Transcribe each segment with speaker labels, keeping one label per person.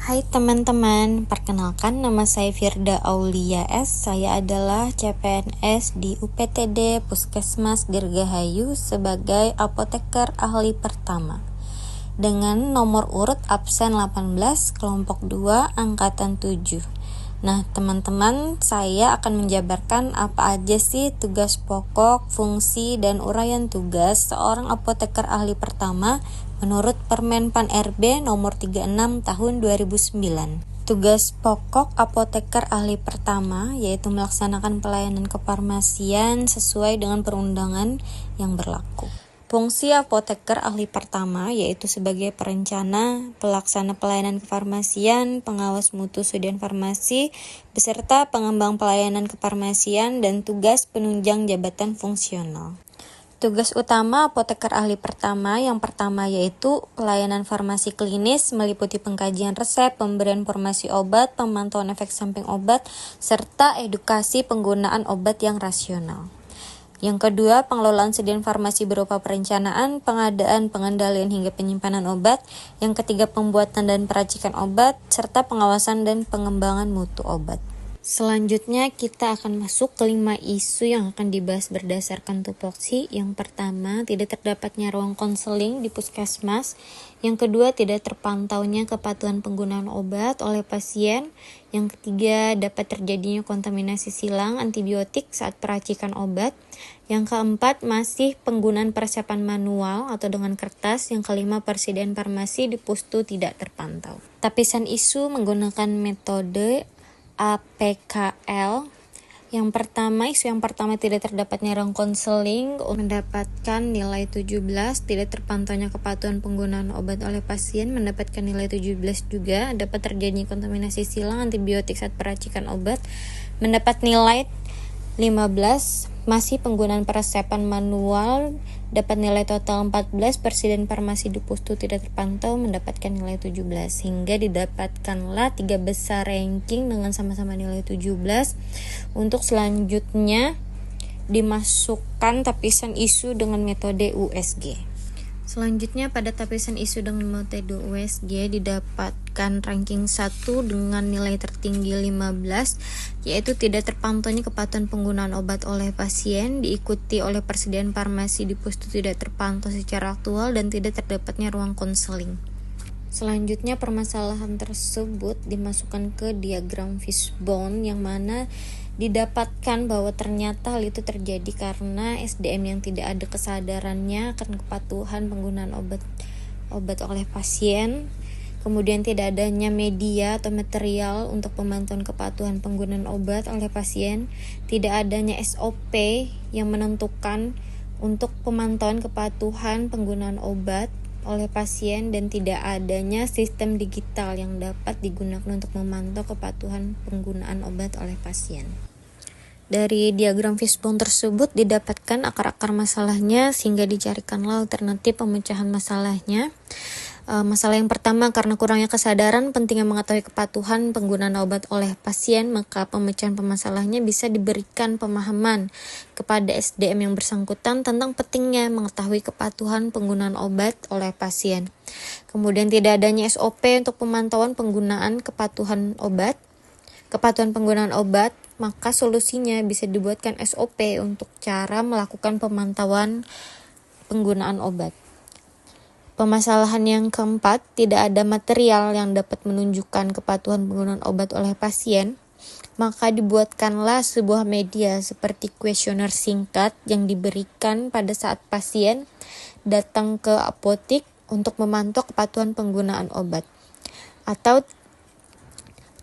Speaker 1: Hai teman-teman, perkenalkan nama saya Firda Aulia S. Saya adalah CPNS di UPTD Puskesmas Dirgahayu sebagai apoteker ahli pertama dengan nomor urut absen 18 kelompok 2 angkatan 7. Nah teman-teman, saya akan menjabarkan apa aja sih tugas pokok, fungsi, dan uraian tugas seorang apoteker ahli pertama menurut Permen Pan RB nomor 36 tahun 2009. Tugas pokok apoteker ahli pertama yaitu melaksanakan pelayanan kefarmasian sesuai dengan perundangan yang berlaku. Fungsi apoteker ahli pertama yaitu sebagai perencana, pelaksana pelayanan kefarmasian, pengawas mutu sediaan farmasi, beserta pengembang pelayanan kefarmasian dan tugas penunjang jabatan fungsional. Tugas utama apoteker ahli pertama yang pertama yaitu pelayanan farmasi klinis meliputi pengkajian resep, pemberian informasi obat, pemantauan efek samping obat, serta edukasi penggunaan obat yang rasional. Yang kedua, pengelolaan sediaan farmasi berupa perencanaan, pengadaan, pengendalian hingga penyimpanan obat. Yang ketiga, pembuatan dan peracikan obat, serta pengawasan dan pengembangan mutu obat. Selanjutnya kita akan masuk ke 5 isu yang akan dibahas berdasarkan tupoksi. Yang pertama, tidak terdapatnya ruang konseling di puskesmas. Yang kedua, tidak terpantaunya kepatuhan penggunaan obat oleh pasien. Yang ketiga, dapat terjadinya kontaminasi silang antibiotik saat peracikan obat. Yang keempat, masih penggunaan persiapan manual atau dengan kertas. Yang kelima, persediaan farmasi di pustu tidak terpantau. Tapisan isu menggunakan metode APKL. Yang pertama, isu yang pertama tidak terdapatnya ruang konseling mendapatkan nilai 17, tidak terpantaunya kepatuhan penggunaan obat oleh pasien mendapatkan nilai 17 juga, dapat terjadi kontaminasi silang antibiotik saat peracikan obat mendapat nilai 15, masih penggunaan persiapan manual dapat nilai total 14, persediaan farmasi di pustu tidak terpantau mendapatkan nilai 17, hingga didapatkanlah 3 besar ranking dengan sama-sama nilai 17. Untuk selanjutnya dimasukkan tapisan isu dengan metode USG. Selanjutnya pada tapisan isu dengan metode USG didapatkan ranking 1 dengan nilai tertinggi 15, yaitu tidak terpantaunya kepatuhan penggunaan obat oleh pasien, diikuti oleh persediaan farmasi di pustu tidak terpantau secara aktual dan tidak terdapatnya ruang konseling. Selanjutnya permasalahan tersebut dimasukkan ke diagram fishbone yang mana didapatkan bahwa ternyata hal itu terjadi karena SDM yang tidak ada kesadarannya akan kepatuhan penggunaan obat oleh pasien, kemudian tidak adanya media atau material untuk pemantauan kepatuhan penggunaan obat oleh pasien, tidak adanya SOP yang menentukan untuk pemantauan kepatuhan penggunaan obat oleh pasien, dan tidak adanya sistem digital yang dapat digunakan untuk memantau kepatuhan penggunaan obat oleh pasien. Dari diagram fishbone tersebut didapatkan akar-akar masalahnya sehingga dicarikanlah alternatif pemecahan masalahnya. Masalah yang pertama, karena kurangnya kesadaran pentingnya mengetahui kepatuhan penggunaan obat oleh pasien, maka pemecahan pemasalahnya bisa diberikan pemahaman kepada SDM yang bersangkutan tentang pentingnya mengetahui kepatuhan penggunaan obat oleh pasien. Kemudian tidak adanya SOP untuk pemantauan penggunaan kepatuhan penggunaan obat, maka solusinya bisa dibuatkan SOP untuk cara melakukan pemantauan penggunaan obat. Permasalahan yang keempat, tidak ada material yang dapat menunjukkan kepatuhan penggunaan obat oleh pasien, maka dibuatkanlah sebuah media seperti kuesioner singkat yang diberikan pada saat pasien datang ke apotik untuk memantau kepatuhan penggunaan obat.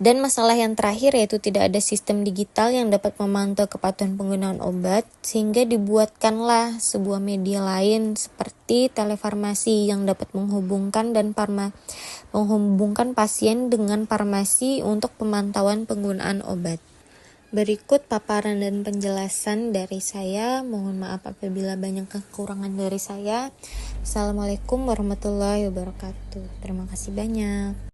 Speaker 1: Dan masalah yang terakhir yaitu tidak ada sistem digital yang dapat memantau kepatuhan penggunaan obat, sehingga dibuatkanlah sebuah media lain seperti telefarmasi yang dapat menghubungkan pasien dengan farmasi untuk pemantauan penggunaan obat. Berikut paparan dan penjelasan dari saya. Mohon maaf apabila banyak kekurangan dari saya. Assalamualaikum warahmatullahi wabarakatuh. Terima kasih banyak.